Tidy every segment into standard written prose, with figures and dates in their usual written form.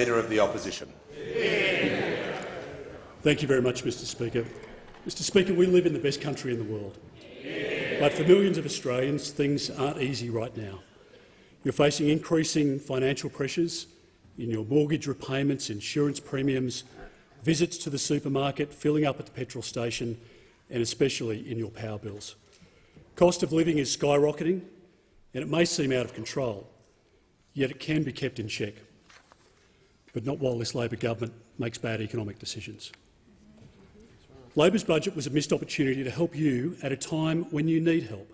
Leader of the Opposition. Thank you very much, Mr Speaker. Mr Speaker, we live in the best country in the world. But for millions of Australians, things aren't easy right now. You're facing increasing financial pressures in your mortgage repayments, insurance premiums, visits to the supermarket, filling up at the petrol station, and especially in your power bills. Cost of living is skyrocketing, and it may seem out of control, yet it can be kept in check. But not while this Labor government makes bad economic decisions. Labor's budget was a missed opportunity to help you at a time when you need help.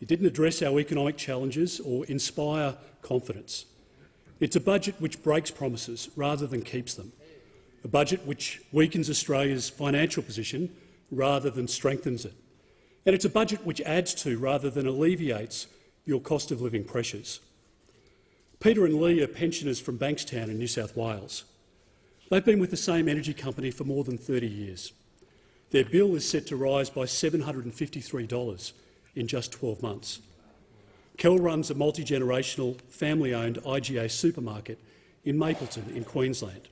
It didn't address our economic challenges or inspire confidence. It's a budget which breaks promises rather than keeps them, a budget which weakens Australia's financial position rather than strengthens it. And it's a budget which adds to rather than alleviates your cost of living pressures. Peter and Lee are pensioners from Bankstown in New South Wales. They've been with the same energy company for more than 30 years. Their bill is set to rise by $753 in just 12 months. Kel runs a multi-generational, family-owned IGA supermarket in Mapleton in Queensland.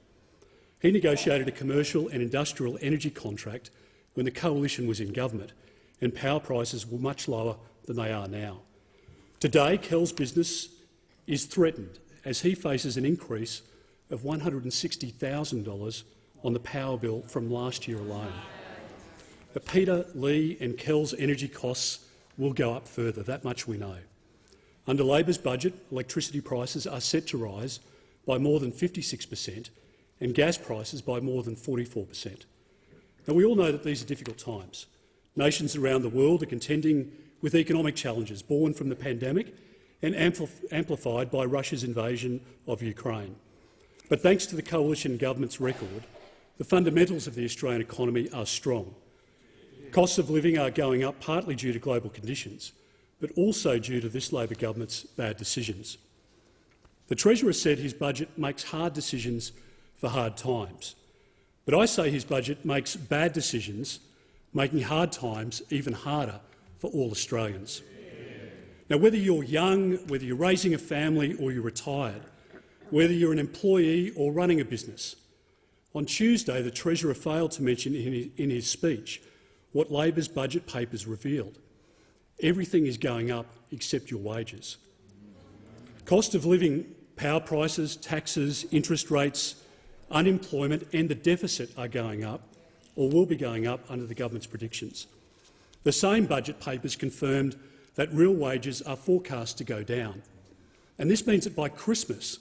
He negotiated a commercial and industrial energy contract when the coalition was in government and power prices were much lower than they are now. Today, Kel's business is threatened as he faces an increase of $160,000 on the power bill from last year alone. Peter, Lee and Kel's energy costs will go up further, that much we know. Under Labor's budget, electricity prices are set to rise by more than 56% and gas prices by more than 44%. Now, we all know that these are difficult times. Nations around the world are contending with economic challenges born from the pandemic and amplified by Russia's invasion of Ukraine. But thanks to the coalition government's record, the fundamentals of the Australian economy are strong. Costs of living are going up partly due to global conditions, but also due to this Labor government's bad decisions. The Treasurer said his budget makes hard decisions for hard times, but I say his budget makes bad decisions, making hard times even harder for all Australians. Now, whether you're young, whether you're raising a family or you're retired, whether you're an employee or running a business, on Tuesday the Treasurer failed to mention in his speech what Labor's budget papers revealed. Everything is going up except your wages. Cost of living, power prices, taxes, interest rates, unemployment and the deficit are going up or will be going up under the government's predictions. The same budget papers confirmed that real wages are forecast to go down. And this means that by Christmas,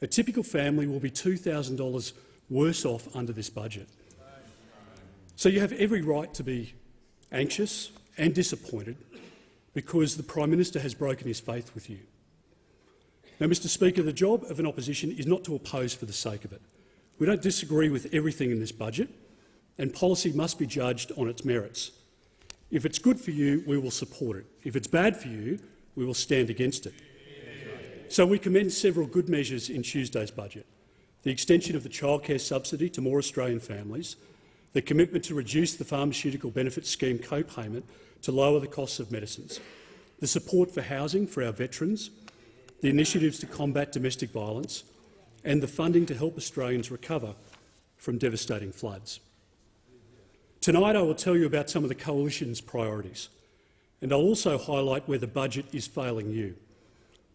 a typical family will be $2,000 worse off under this budget. So you have every right to be anxious and disappointed because the Prime Minister has broken his faith with you. Now, Mr Speaker, the job of an opposition is not to oppose for the sake of it. We don't disagree with everything in this budget, and policy must be judged on its merits. If it's good for you, we will support it. If it's bad for you, we will stand against it. So we commend several good measures in Tuesday's budget: the extension of the childcare subsidy to more Australian families, the commitment to reduce the Pharmaceutical Benefits Scheme co-payment to lower the costs of medicines, the support for housing for our veterans, the initiatives to combat domestic violence, and the funding to help Australians recover from devastating floods. Tonight I will tell you about some of the Coalition's priorities, and I'll also highlight where the budget is failing you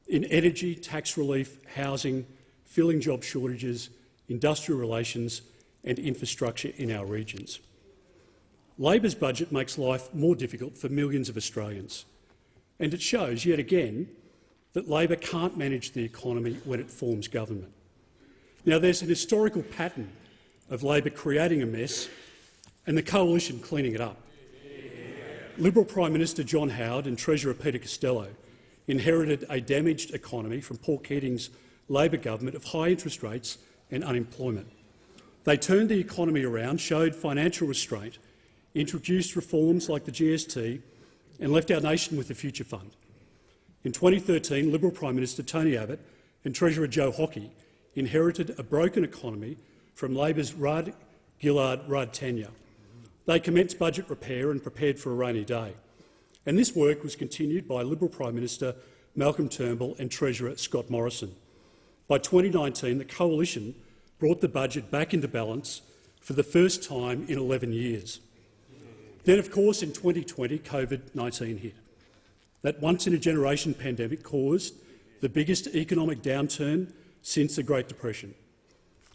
in energy, tax relief, housing, filling job shortages, industrial relations and infrastructure in our regions. Labor's budget makes life more difficult for millions of Australians, and it shows yet again that Labor can't manage the economy when it forms government. Now, there's an historical pattern of Labor creating a mess and the Coalition cleaning it up. Liberal Prime Minister John Howard and Treasurer Peter Costello inherited a damaged economy from Paul Keating's Labor government of high interest rates and unemployment. They turned the economy around, showed financial restraint, introduced reforms like the GST and left our nation with the Future Fund. In 2013, Liberal Prime Minister Tony Abbott and Treasurer Joe Hockey inherited a broken economy from Labor's Rudd-Gillard-Rudd tenure. They commenced budget repair and prepared for a rainy day. And this work was continued by Liberal Prime Minister Malcolm Turnbull and Treasurer Scott Morrison. By 2019, the Coalition brought the budget back into balance for the first time in 11 years. Then, of course, in 2020, COVID-19 hit. That once-in-a-generation pandemic caused the biggest economic downturn since the Great Depression.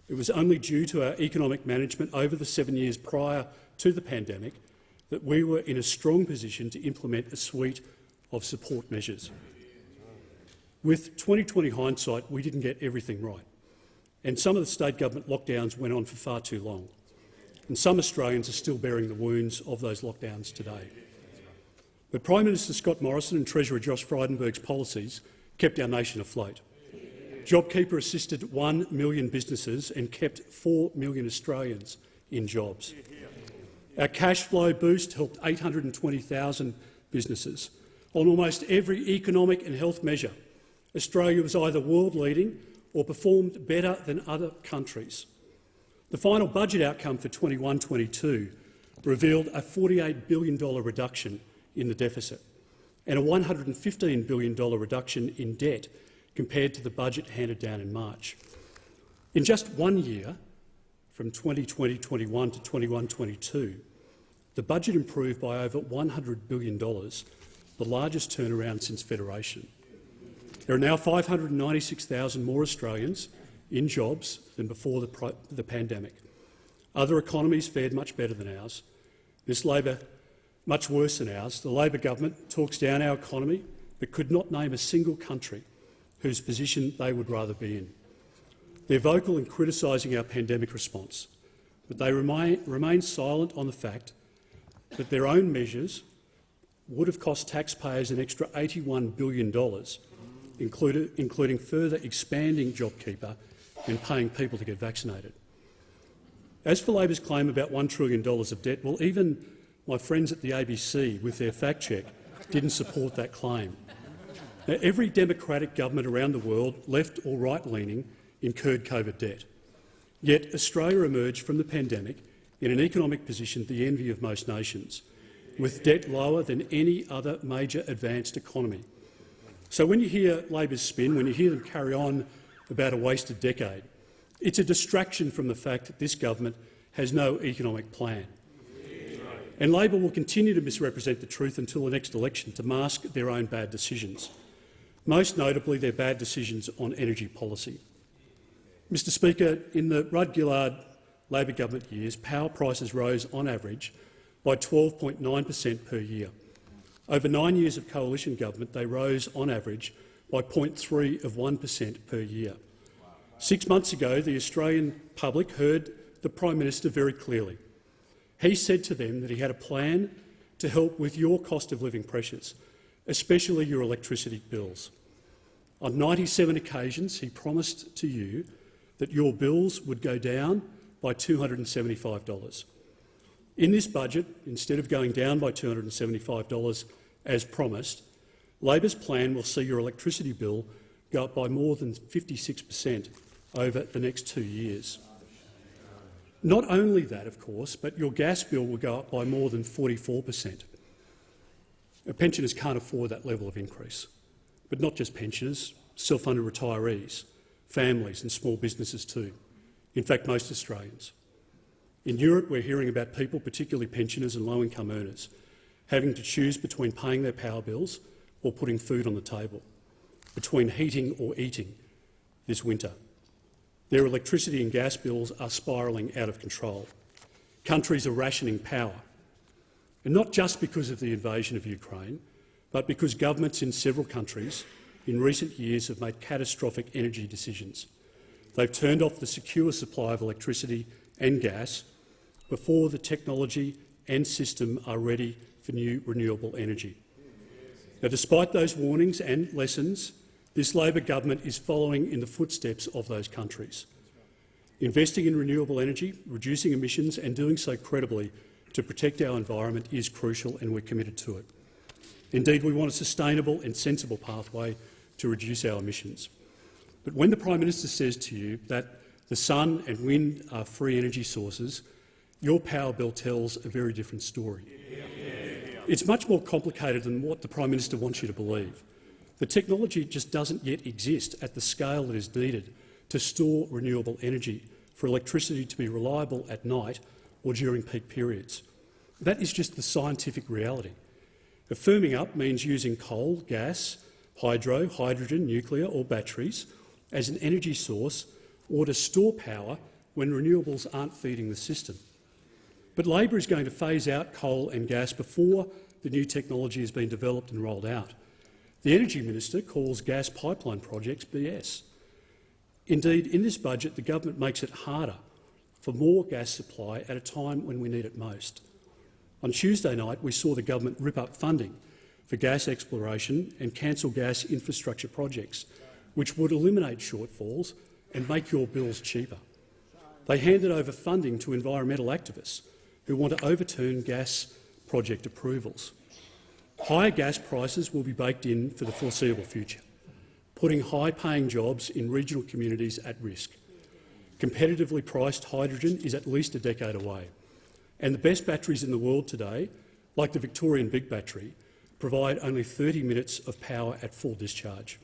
It was only due to our economic management over the 7 years prior to the pandemic that we were in a strong position to implement a suite of support measures. With 2020 hindsight, we didn't get everything right, and some of the state government lockdowns went on for far too long, and some Australians are still bearing the wounds of those lockdowns today. But Prime Minister Scott Morrison and Treasurer Josh Frydenberg's policies kept our nation afloat. JobKeeper assisted 1 million businesses and kept 4 million Australians in jobs. Our cash flow boost helped 820,000 businesses. On almost every economic and health measure, Australia was either world-leading or performed better than other countries. The final budget outcome for 21-22 revealed a $48 billion reduction in the deficit and a $115 billion reduction in debt compared to the budget handed down in March. In just 1 year, from 2020-21 to 21-22, the budget improved by over $100 billion, the largest turnaround since Federation. There are now 596,000 more Australians in jobs than before the pandemic. Other economies fared much better than ours. This Labor, much worse than ours. The Labor government talks down our economy but could not name a single country whose position they would rather be in. They're vocal in criticising our pandemic response, but they remain silent on the fact that their own measures would have cost taxpayers an extra $81 billion, including further expanding JobKeeper and paying people to get vaccinated. As for Labor's claim about $1 trillion of debt, well, even my friends at the ABC, with their fact-check, didn't support that claim. Now, every democratic government around the world, left or right-leaning, incurred COVID debt. Yet Australia emerged from the pandemic in an economic position the envy of most nations, with debt lower than any other major advanced economy. So when you hear Labor's spin, when you hear them carry on about a wasted decade, it's a distraction from the fact that this government has no economic plan. And Labor will continue to misrepresent the truth until the next election to mask their own bad decisions, most notably their bad decisions on energy policy. Mr Speaker, in the Rudd-Gillard Labor government years, power prices rose on average by 12.9% per year. Over 9 years of coalition government, they rose on average by 0.3% per year. 6 months ago, the Australian public heard the Prime Minister very clearly. He said to them that he had a plan to help with your cost of living pressures, especially your electricity bills. On 97 occasions, he promised to you that your bills would go down by $275. In this budget, instead of going down by $275 as promised, Labor's plan will see your electricity bill go up by more than 56% over the next 2 years. Not only that, of course, but your gas bill will go up by more than 44%. Pensioners can't afford that level of increase, but not just pensioners, self-funded retirees, families and small businesses too. In fact, most Australians. In Europe, we're hearing about people, particularly pensioners and low-income earners, having to choose between paying their power bills or putting food on the table, between heating or eating this winter. Their electricity and gas bills are spiralling out of control. Countries are rationing power, and not just because of the invasion of Ukraine, but because governments in several countries in recent years have made catastrophic energy decisions. They've turned off the secure supply of electricity and gas before the technology and system are ready for new renewable energy. Now, despite those warnings and lessons, this Labor government is following in the footsteps of those countries. Investing in renewable energy, reducing emissions and doing so credibly to protect our environment is crucial, and we're committed to it. Indeed, we want a sustainable and sensible pathway to reduce our emissions. But when the Prime Minister says to you that the sun and wind are free energy sources, your power bill tells a very different story. It's much more complicated than what the Prime Minister wants you to believe. The technology just doesn't yet exist at the scale that is needed to store renewable energy for electricity to be reliable at night or during peak periods. That is just the scientific reality. Firming up means using coal, gas, hydro, hydrogen, nuclear or batteries as an energy source or to store power when renewables aren't feeding the system. But Labor is going to phase out coal and gas before the new technology has been developed and rolled out. The Energy Minister calls gas pipeline projects BS. Indeed, in this budget, the government makes it harder for more gas supply at a time when we need it most. On Tuesday night, we saw the government rip up funding for gas exploration and cancel gas infrastructure projects, which would eliminate shortfalls and make your bills cheaper. They handed over funding to environmental activists who want to overturn gas project approvals. Higher gas prices will be baked in for the foreseeable future, putting high-paying jobs in regional communities at risk. Competitively priced hydrogen is at least a decade away, and the best batteries in the world today, like the Victorian Big Battery, provide only 30 minutes of power at full discharge.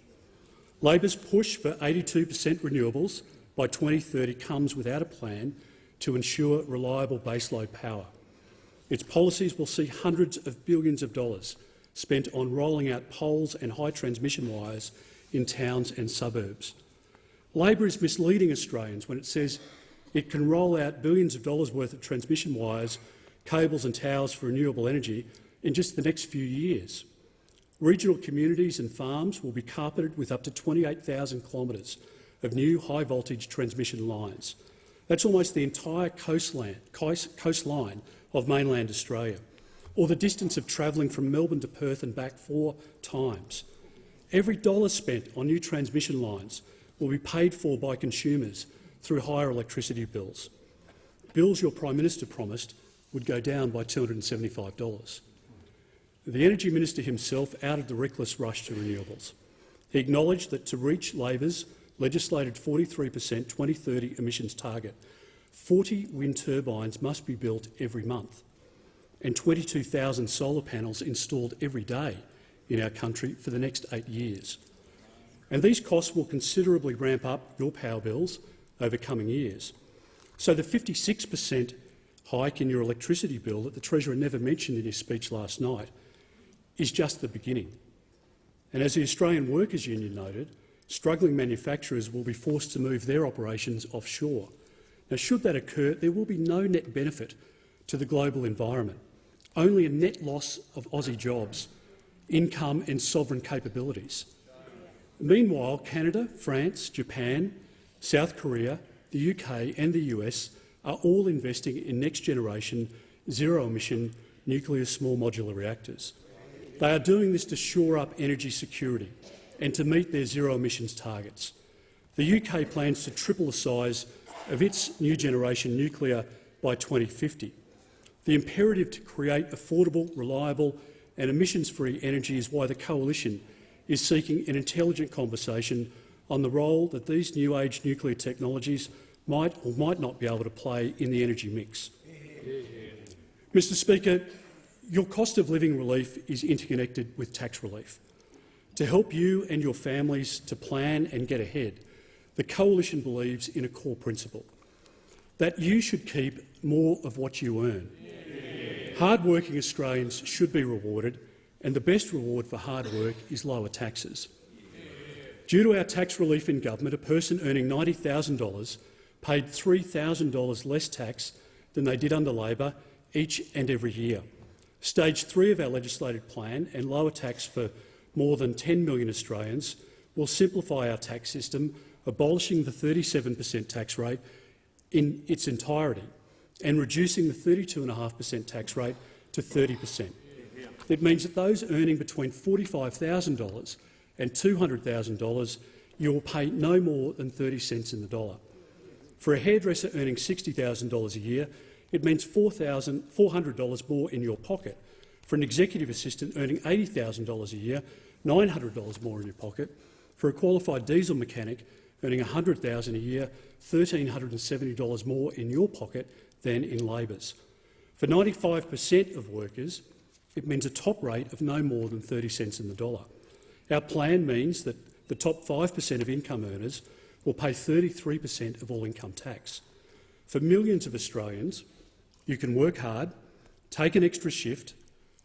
Labor's push for 82% renewables by 2030 comes without a plan to ensure reliable baseload power. Its policies will see hundreds of billions of dollars spent on rolling out poles and high transmission wires in towns and suburbs. Labor is misleading Australians when it says it can roll out billions of dollars worth of transmission wires, cables and towers for renewable energy in just the next few years. Regional communities and farms will be carpeted with up to 28,000 kilometres of new high-voltage transmission lines. That's almost the entire coastline of mainland Australia, or the distance of travelling from Melbourne to Perth and back 4 times. Every dollar spent on new transmission lines will be paid for by consumers through higher electricity bills. Bills your Prime Minister promised would go down by $275. The Energy Minister himself outed the reckless rush to renewables. He acknowledged that to reach Labor's legislated 43% 2030 emissions target, 40 wind turbines must be built every month and 22,000 solar panels installed every day in our country for the next 8 years. And these costs will considerably ramp up your power bills over coming years. So the 56% hike in your electricity bill that the Treasurer never mentioned in his speech last night is just the beginning. And as the Australian Workers' Union noted, struggling manufacturers will be forced to move their operations offshore. Now, should that occur, there will be no net benefit to the global environment, only a net loss of Aussie jobs, income and sovereign capabilities. Meanwhile, Canada, France, Japan, South Korea, the UK and the US are all investing in next-generation zero-emission nuclear small modular reactors. They are doing this to shore up energy security and to meet their zero emissions targets. The UK plans to triple the size of its new generation nuclear by 2050. The imperative to create affordable, reliable and emissions-free energy is why the Coalition is seeking an intelligent conversation on the role that these new-age nuclear technologies might or might not be able to play in the energy mix. Mr Speaker, your cost of living relief is interconnected with tax relief. To help you and your families to plan and get ahead, the Coalition believes in a core principle, that you should keep more of what you earn. Hard-working Australians should be rewarded, and the best reward for hard work is lower taxes. Due to our tax relief in government, a person earning $90,000 paid $3,000 less tax than they did under Labor each and every year. Stage 3 of our legislated plan and lower tax for more than 10 million Australians will simplify our tax system, abolishing the 37% tax rate in its entirety and reducing the 32.5% tax rate to 30%. It means that those earning between $45,000 and $200,000, you will pay no more than 30 cents in the dollar. For a hairdresser earning $60,000 a year, it means $400 more in your pocket. For an executive assistant earning $80,000 a year, $900 more in your pocket. For a qualified diesel mechanic earning $100,000 a year, $1,370 more in your pocket than in Labor's. For 95% of workers, it means a top rate of no more than 30 cents in the dollar. Our plan means that the top 5% of income earners will pay 33% of all income tax. For millions of Australians, you can work hard, take an extra shift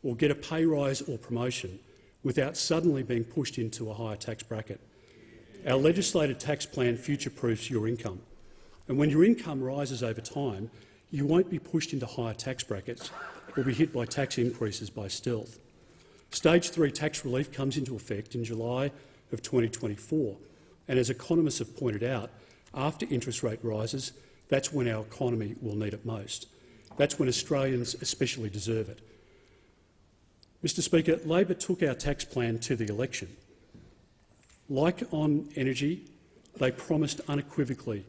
or get a pay rise or promotion without suddenly being pushed into a higher tax bracket. Our legislated tax plan future-proofs your income, and when your income rises over time, you won't be pushed into higher tax brackets or be hit by tax increases by stealth. Stage 3 tax relief comes into effect in July of 2024, and as economists have pointed out, after interest rate rises, that's when our economy will need it most. That's when Australians especially deserve it. Mr Speaker, Labor took our tax plan to the election. Like on energy, they promised unequivocally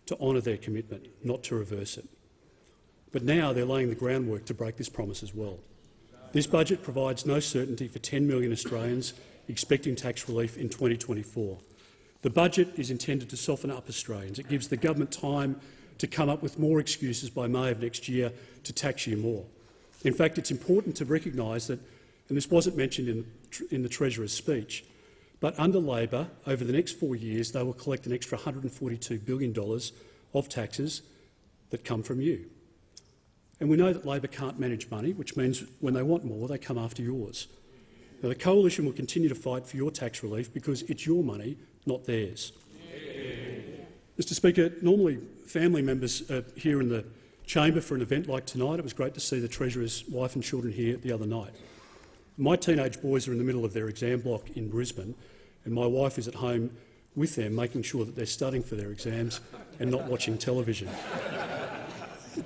to honour their commitment, not to reverse it. But now they're laying the groundwork to break this promise as well. This budget provides no certainty for 10 million Australians expecting tax relief in 2024. The budget is intended to soften up Australians. It gives the government time to come up with more excuses by May of next year to tax you more. In fact, it's important to recognise that, and this wasn't mentioned in the Treasurer's speech, but under Labor, over the next 4 years, they will collect an extra $142 billion of taxes that come from you. And we know that Labor can't manage money, which means when they want more, they come after yours. Now, the Coalition will continue to fight for your tax relief because it's your money, not theirs. Mr Speaker, normally family members are here in the chamber for an event like tonight. It was great to see the Treasurer's wife and children here the other night. My teenage boys are in the middle of their exam block in Brisbane, and my wife is at home with them, making sure that they're studying for their exams and not watching television.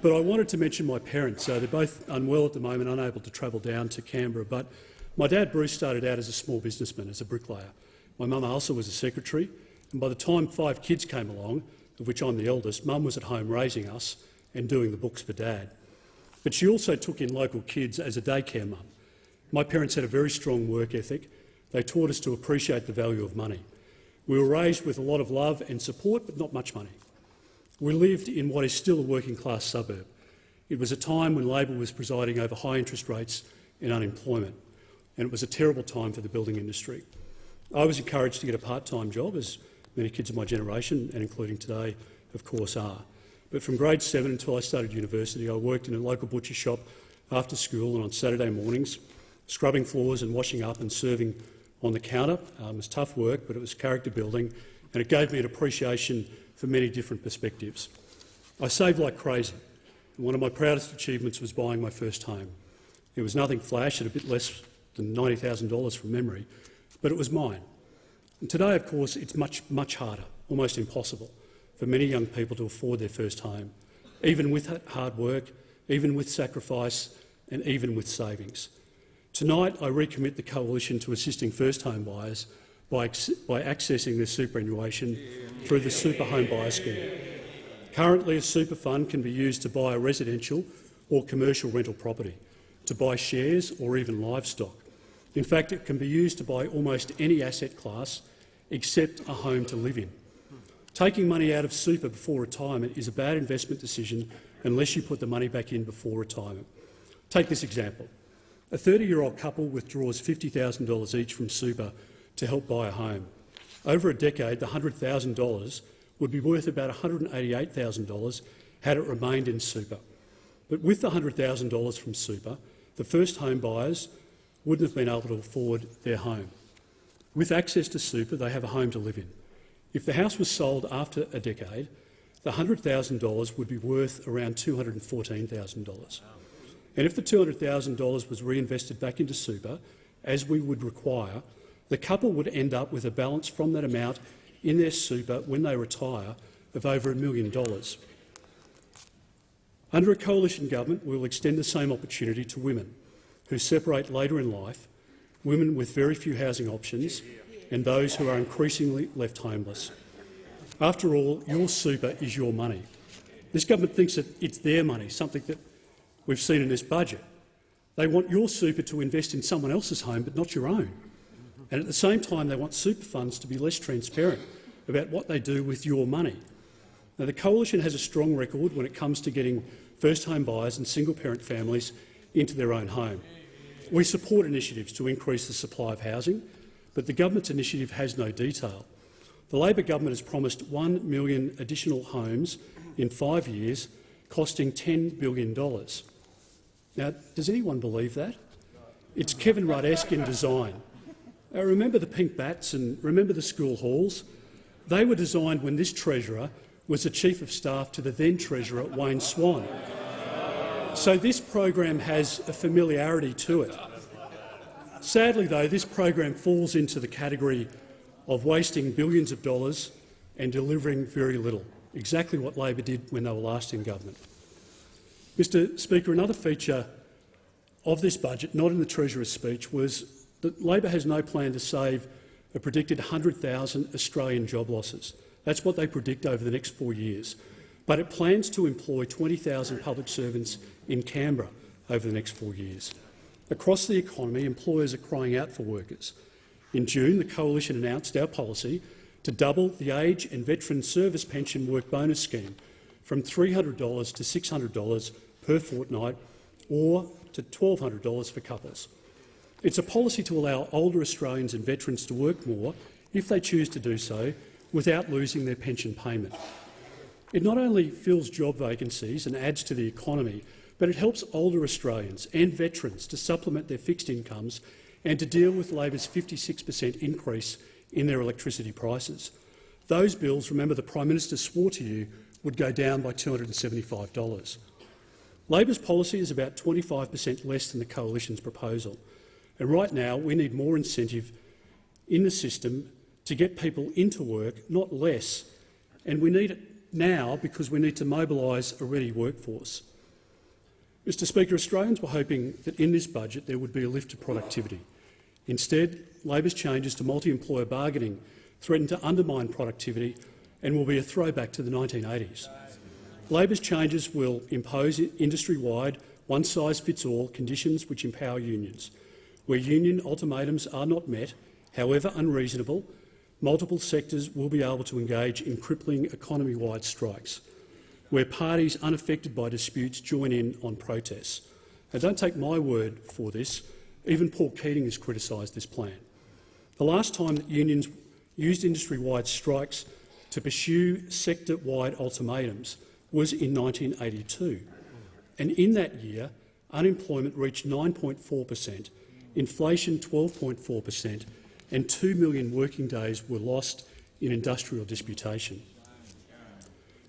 But I wanted to mention my parents. They're both unwell at the moment, unable to travel down to Canberra. But my dad, Bruce, started out as a small businessman, as a bricklayer. My mum, Elsa, was a secretary. And by the time 5 kids came along, of which I'm the eldest, Mum was at home raising us and doing the books for Dad. But she also took in local kids as a daycare mum. My parents had a very strong work ethic. They taught us to appreciate the value of money. We were raised with a lot of love and support, but not much money. We lived in what is still a working-class suburb. It was a time when Labor was presiding over high interest rates and unemployment, and it was a terrible time for the building industry. I was encouraged to get a part-time job, as many kids of my generation, and including today, of course, are. But from grade 7 until I started university, I worked in a local butcher shop after school and on Saturday mornings, scrubbing floors and washing up and serving on the counter. It was tough work, but it was character building, and it gave me an appreciation for many different perspectives. I saved like crazy, and one of my proudest achievements was buying my first home. It was nothing flash, at a bit less than $90,000 from memory, but it was mine. And today, of course, it's much, much harder, almost impossible, for many young people to afford their first home, even with hard work, even with sacrifice, and even with savings. Tonight, I recommit the Coalition to assisting first home buyers by accessing their superannuation through the Super Home Buyer Scheme. Currently, a super fund can be used to buy a residential or commercial rental property, to buy shares or even livestock. In fact, it can be used to buy almost any asset class except a home to live in. Taking money out of super before retirement is a bad investment decision unless you put the money back in before retirement. Take this example. A 30-year-old couple withdraws $50,000 each from super to help buy a home. Over a decade, the $100,000 would be worth about $188,000 had it remained in super. But with the $100,000 from super, the first home buyers wouldn't have been able to afford their home. With access to super, they have a home to live in. If the house was sold after a decade, the $100,000 would be worth around $214,000. And if the $200,000 was reinvested back into super, as we would require, the couple would end up with a balance from that amount in their super when they retire of over $1 million. Under a coalition government, we will extend the same opportunity to women who separate later in life, women with very few housing options and those who are increasingly left homeless. After all, your super is your money. This government thinks that it's their money, something that we've seen in this budget. They want your super to invest in someone else's home but not your own. And at the same time, they want super funds to be less transparent about what they do with your money. Now, the Coalition has a strong record when it comes to getting first-home buyers and single-parent families into their own home. We support initiatives to increase the supply of housing, but the government's initiative has no detail. The Labor government has promised 1 million additional homes in 5 years, costing $10 billion. Now, does anyone believe that? It's Kevin Rudd-esque in design. Now, remember the pink bats and remember the school halls? They were designed when this Treasurer was the Chief of Staff to the then Treasurer, Wayne Swan. So this program has a familiarity to it. Sadly, though, this program falls into the category of wasting billions of dollars and delivering very little, exactly what Labor did when they were last in government. Mr Speaker, another feature of this budget, not in the Treasurer's speech, was that Labor has no plan to save a predicted 100,000 Australian job losses. That's what they predict over the next 4 years. But it plans to employ 20,000 public servants in Canberra over the next 4 years. Across the economy, employers are crying out for workers. In June, the Coalition announced our policy to double the age and veteran service pension work bonus scheme from $300 to $600 per fortnight, or to $1,200 for couples. It's a policy to allow older Australians and veterans to work more if they choose to do so without losing their pension payment. It not only fills job vacancies and adds to the economy, but it helps older Australians and veterans to supplement their fixed incomes and to deal with Labor's 56% increase in their electricity prices. Those bills, remember, the Prime Minister swore to you, would go down by $275. Labor's policy is about 25% less than the Coalition's proposal. And right now we need more incentive in the system to get people into work, not less. And we need it now because we need to mobilise a ready workforce. Mr Speaker, Australians were hoping that in this budget there would be a lift to productivity. Instead, Labor's changes to multi-employer bargaining threaten to undermine productivity and will be a throwback to the 1980s. Labor's changes will impose industry-wide, one-size-fits-all conditions which empower unions. Where union ultimatums are not met, however unreasonable, multiple sectors will be able to engage in crippling economy-wide strikes. Where parties unaffected by disputes join in on protests. Now, don't take my word for this. Even Paul Keating has criticised this plan. The last time that unions used industry-wide strikes to pursue sector-wide ultimatums was in 1982. And in that year, unemployment reached 9.4%, inflation 12.4%, and 2 million working days were lost in industrial disputation.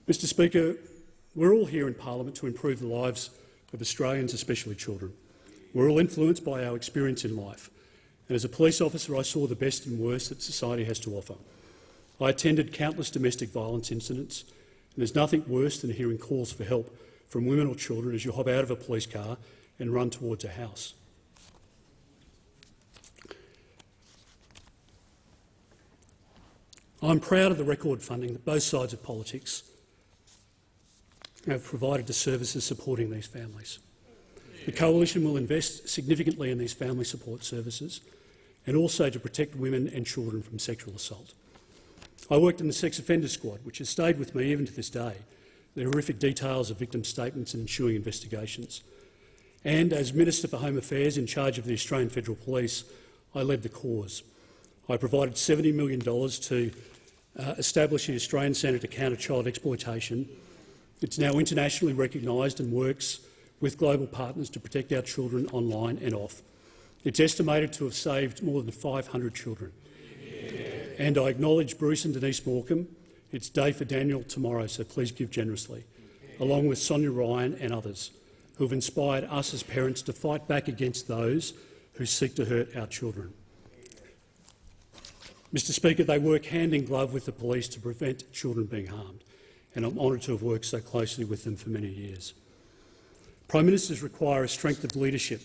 Mr Speaker, we're all here in Parliament to improve the lives of Australians, especially children. We're all influenced by our experience in life, and as a police officer I saw the best and worst that society has to offer. I attended countless domestic violence incidents, and there's nothing worse than hearing calls for help from women or children as you hop out of a police car and run towards a house. I'm proud of the record funding that both sides of politics have provided to services supporting these families. The Coalition will invest significantly in these family support services and also to protect women and children from sexual assault. I worked in the Sex Offender Squad, which has stayed with me even to this day, the horrific details of victim statements and ensuing investigations. And as Minister for Home Affairs in charge of the Australian Federal Police, I led the cause. I provided $70 million to establish the Australian Centre to Counter Child Exploitation. It's now internationally recognised and works with global partners to protect our children online and off. It's estimated to have saved more than 500 children. And I acknowledge Bruce and Denise Morecambe. It's day for Daniel tomorrow, so please give generously, along with Sonia Ryan and others who have inspired us as parents to fight back against those who seek to hurt our children. Mr Speaker, they work hand in glove with the police to prevent children being harmed, and I'm honoured to have worked so closely with them for many years. Prime Ministers require a strength of leadership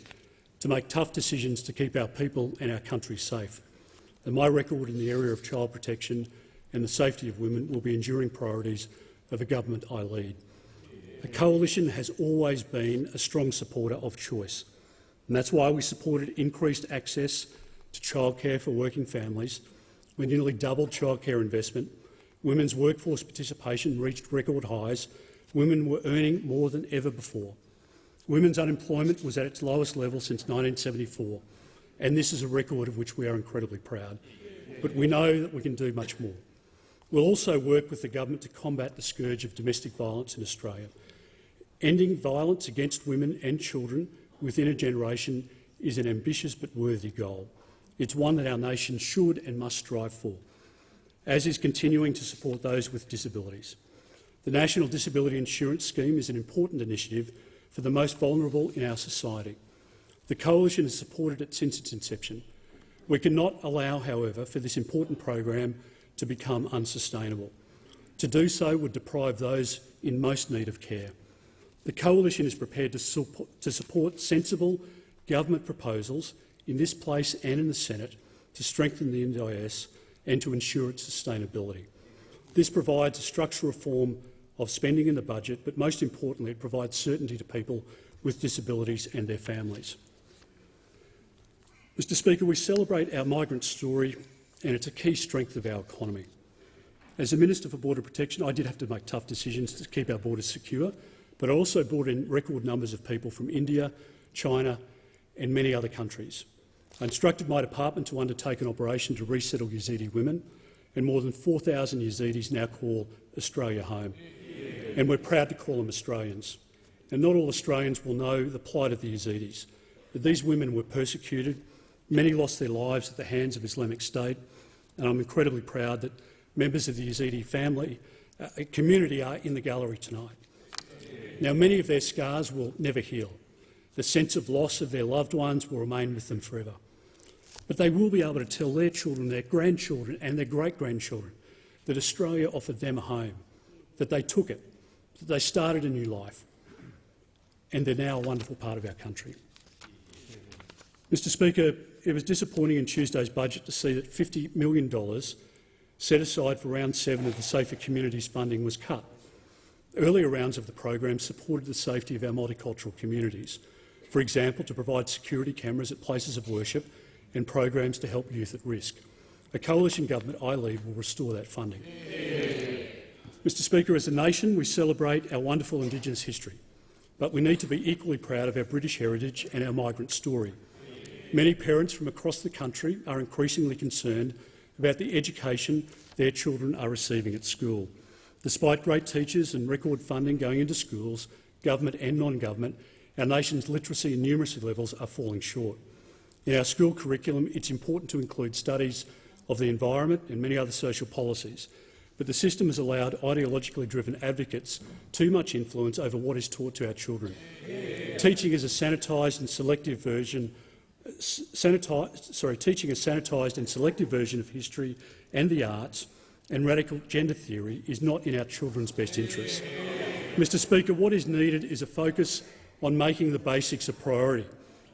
to make tough decisions to keep our people and our country safe. And my record in the area of child protection and the safety of women will be enduring priorities of the government I lead. The Coalition has always been a strong supporter of choice, and that's why we supported increased access to childcare for working families. We nearly doubled childcare investment. Women's workforce participation reached record highs. Women were earning more than ever before. Women's unemployment was at its lowest level since 1974, and this is a record of which we are incredibly proud. But we know that we can do much more. We'll also work with the government to combat the scourge of domestic violence in Australia. Ending violence against women and children within a generation is an ambitious but worthy goal. It's one that our nation should and must strive for, as is continuing to support those with disabilities. The National Disability Insurance Scheme is an important initiative for the most vulnerable in our society. The Coalition has supported it since its inception. We cannot allow, however, for this important program to become unsustainable. To do so would deprive those in most need of care. The Coalition is prepared to support sensible government proposals in this place and in the Senate to strengthen the NDIS and to ensure its sustainability. This provides a structural reform of spending in the budget, but most importantly it provides certainty to people with disabilities and their families. Mr Speaker, we celebrate our migrant story and it's a key strength of our economy. As the Minister for Border Protection, I did have to make tough decisions to keep our borders secure, but I also brought in record numbers of people from India, China and many other countries. I instructed my department to undertake an operation to resettle Yazidi women, and more than 4,000 Yazidis now call Australia home. And we're proud to call them Australians. And not all Australians will know the plight of the Yazidis, but these women were persecuted. Many lost their lives at the hands of Islamic State, and I'm incredibly proud that members of the Yazidi family community are in the gallery tonight. Now, many of their scars will never heal. The sense of loss of their loved ones will remain with them forever. But they will be able to tell their children, their grandchildren and their great-grandchildren that Australia offered them a home, that they took it, that they started a new life, and they're now a wonderful part of our country. Mr Speaker, it was disappointing in Tuesday's budget to see that $50 million set aside for round 7 of the Safer Communities funding was cut. Earlier rounds of the program supported the safety of our multicultural communities, for example, to provide security cameras at places of worship and programs to help youth at risk. A coalition government I lead will restore that funding. Mr Speaker, as a nation we celebrate our wonderful Indigenous history, but we need to be equally proud of our British heritage and our migrant story. Many parents from across the country are increasingly concerned about the education their children are receiving at school. Despite great teachers and record funding going into schools, government and non-government, our nation's literacy and numeracy levels are falling short. In our school curriculum, it's important to include studies of the environment and many other social policies, but the system has allowed ideologically driven advocates too much influence over what is taught to our children. Teaching is a sanitised and selective version of history and the arts, and radical gender theory is not in our children's best interests. Mr Speaker, what is needed is a focus on making the basics a priority: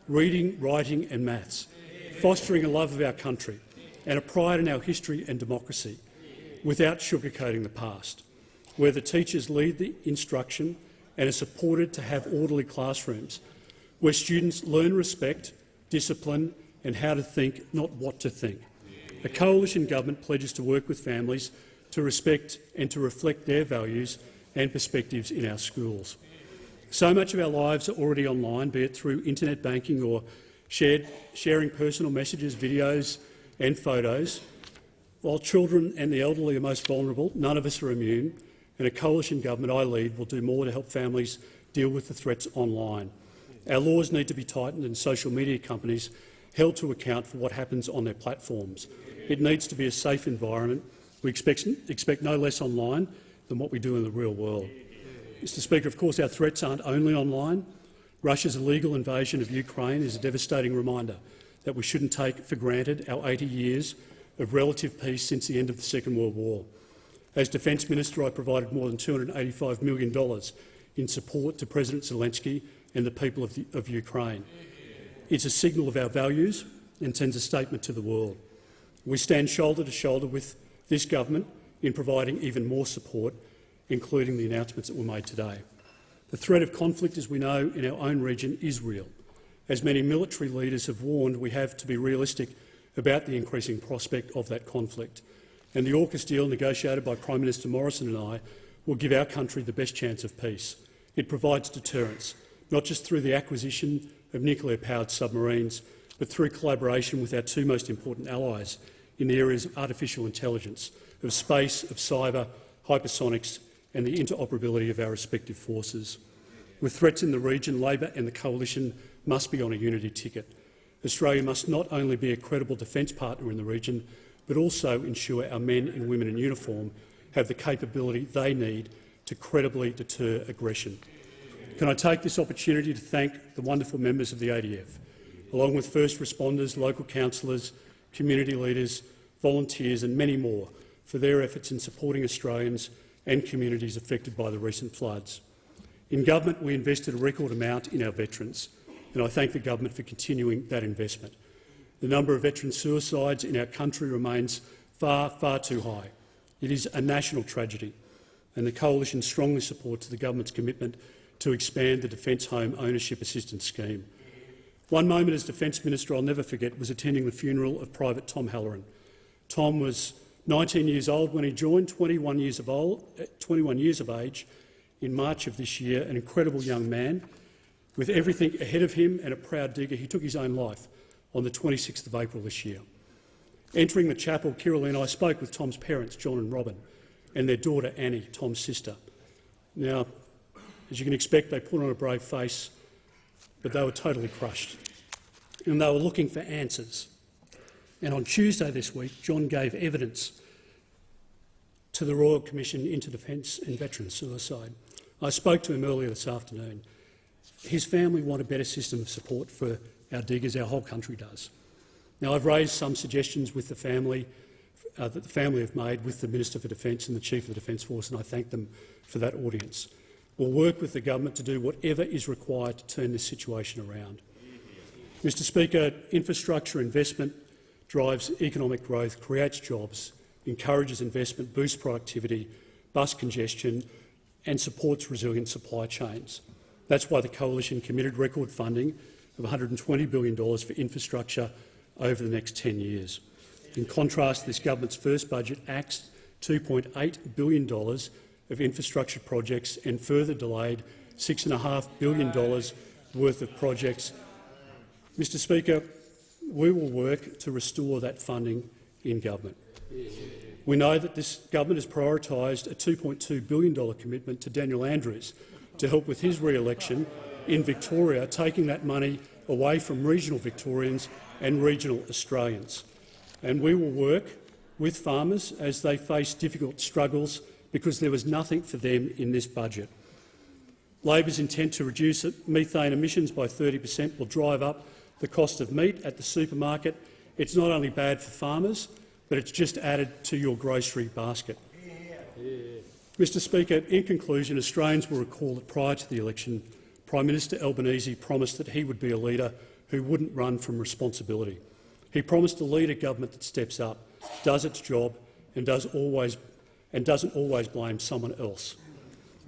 reading, writing and maths, fostering a love of our country and a pride in our history and democracy, without sugarcoating the past, where the teachers lead the instruction and are supported to have orderly classrooms, where students learn respect, discipline and how to think, not what to think. A coalition government pledges to work with families to respect and to reflect their values and perspectives in our schools. So much of our lives are already online, be it through internet banking or sharing personal messages, videos and photos. While children and the elderly are most vulnerable, none of us are immune, and a coalition government I lead will do more to help families deal with the threats online. Our laws need to be tightened and social media companies held to account for what happens on their platforms. It needs to be a safe environment. We expect no less online than what we do in the real world. Mr Speaker, of course our threats aren't only online. Russia's illegal invasion of Ukraine is a devastating reminder that we shouldn't take for granted our 80 years of relative peace since the end of the Second World War. As Defence Minister, I provided more than $285 million in support to President Zelensky and the people of Ukraine. It's a signal of our values and sends a statement to the world. We stand shoulder to shoulder with this government in providing even more support, including the announcements that were made today. The threat of conflict, as we know, in our own region is real. As many military leaders have warned, we have to be realistic about the increasing prospect of that conflict. And the AUKUS deal negotiated by Prime Minister Morrison and I will give our country the best chance of peace. It provides deterrence, not just through the acquisition of nuclear-powered submarines, but through collaboration with our two most important allies in the areas of artificial intelligence, of space, of cyber, hypersonics and the interoperability of our respective forces. With threats in the region, Labor and the Coalition must be on a unity ticket. Australia must not only be a credible defence partner in the region, but also ensure our men and women in uniform have the capability they need to credibly deter aggression. Can I take this opportunity to thank the wonderful members of the ADF, along with first responders, local councillors, community leaders, volunteers and many more for their efforts in supporting Australians and communities affected by the recent floods. In government, we invested a record amount in our veterans, and I thank the government for continuing that investment. The number of veteran suicides in our country remains far, far too high. It is a national tragedy, and the Coalition strongly supports the government's commitment to expand the Defence Home Ownership Assistance Scheme. One moment as Defence Minister I'll never forget was attending the funeral of Private Tom Halloran. Tom was 19 years old when he joined, 21 years of age in March of this year, an incredible young man. With everything ahead of him and a proud digger, he took his own life on the 26th of April this year. Entering the chapel, Kirrily and I spoke with Tom's parents, John and Robin, and their daughter Annie, Tom's sister. Now, as you can expect, they put on a brave face, but they were totally crushed, and they were looking for answers. And on Tuesday this week, John gave evidence to the Royal Commission into Defence and Veteran Suicide. I spoke to him earlier this afternoon. His family want a better system of support for our diggers, our whole country does. Now, I've raised some suggestions with the family that the family have made with the Minister for Defence and the Chief of the Defence Force, and I thank them for that audience. We'll work with the government to do whatever is required to turn this situation around. Mr Speaker, infrastructure investment drives economic growth, creates jobs, encourages investment, boosts productivity, busts congestion and supports resilient supply chains. That's why the Coalition committed record funding of $120 billion for infrastructure over the next 10 years. In contrast, this government's first budget axed $2.8 billion of infrastructure projects and further delayed $6.5 billion worth of projects. Mr Speaker, we will work to restore that funding in government. We know that this government has prioritised a $2.2 billion commitment to Daniel Andrews to help with his re-election in Victoria, taking that money away from regional Victorians and regional Australians. And we will work with farmers as they face difficult struggles because there was nothing for them in this budget. Labor's intent to reduce methane emissions by 30% will drive up the cost of meat at the supermarket. It's not only bad for farmers, but it's just added to your grocery basket. Mr Speaker, in conclusion, Australians will recall that prior to the election, Prime Minister Albanese promised that he would be a leader who wouldn't run from responsibility. He promised to lead a government that steps up, does its job and doesn't always blame someone else.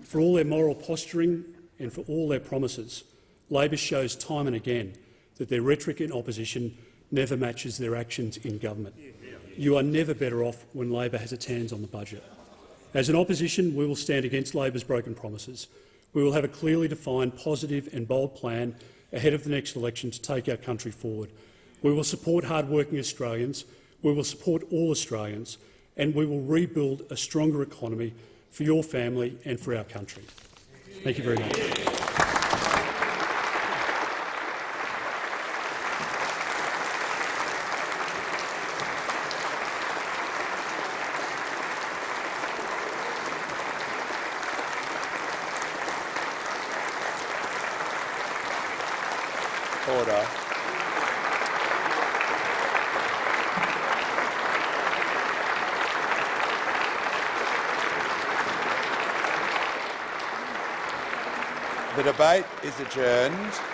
For all their moral posturing and for all their promises, Labor shows time and again that their rhetoric in opposition never matches their actions in government. You are never better off when Labor has its hands on the budget. As an opposition, we will stand against Labor's broken promises. We will have a clearly defined, positive and bold plan ahead of the next election to take our country forward. We will support hard-working Australians, we will support all Australians, and we will rebuild a stronger economy for your family and for our country. Thank you very much. Order. The debate is adjourned.